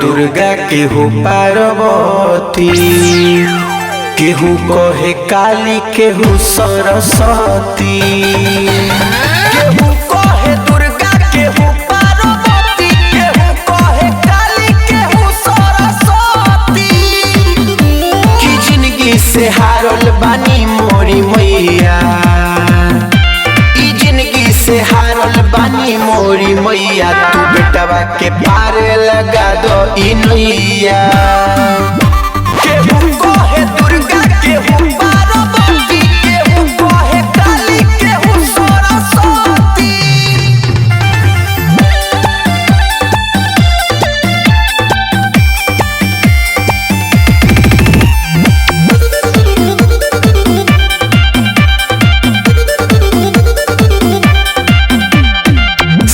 दुर्गा केहू पार्वती, केहू कहे काली केहू सरस्वती। केहू कहे दुर्गा केहू पार्वती, केहू कहे काली केहू सरस्वती। की जिंदगी से हारल बानी मोरी मैया, ई जिंदगी से हारल बानी मोरी मैया। तू बेटवा के पार लगा दो ई नैया। केहू कहे दुर्गा केहू पार्वती, केहू कहे काली केहू सरस्वती।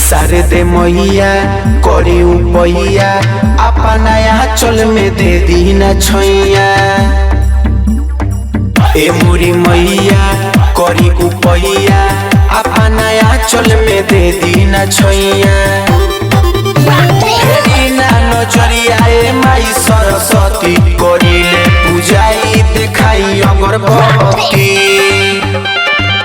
शारदे मैया करी उपैया, अपना आंचल में दे दी न छैया। ए मोरी मैया करी उपैया, अपना आंचल में दे दी न छैया। नजरिया ए माई सरस्वती, करीले पूजाई देखाई अगरबत्ती।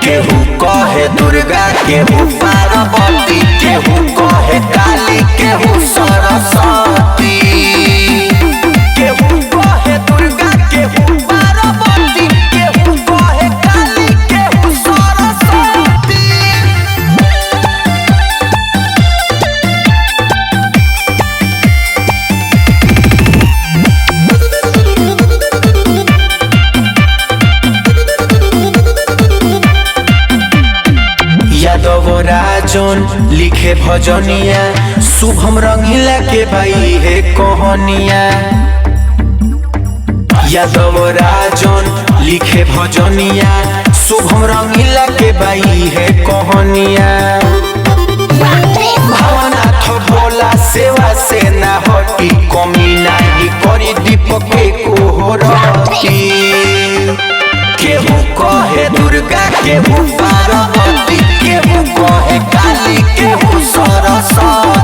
केहू कहे दुर्गा केहू पार्वती, केहू कहे काली केहू सरस्वती। केहू कहे दुर्गा केहू पार्वती, केहू कहे काली केहू सरस्वती। यादव राजन लिखे भजनिया, शुभम रंगीला के भाई है कहानिया। यादव राजन लिखे भजनिया, शुभम रंगीला के भाई है कहानिया। भावनाथ बोला सेवा से ना हटी, कमी नहीं करी दीपक के कोहरती। केहू कहे दुर्गा केहू पार्वती, केहू कहे काली केहू सरस्वती।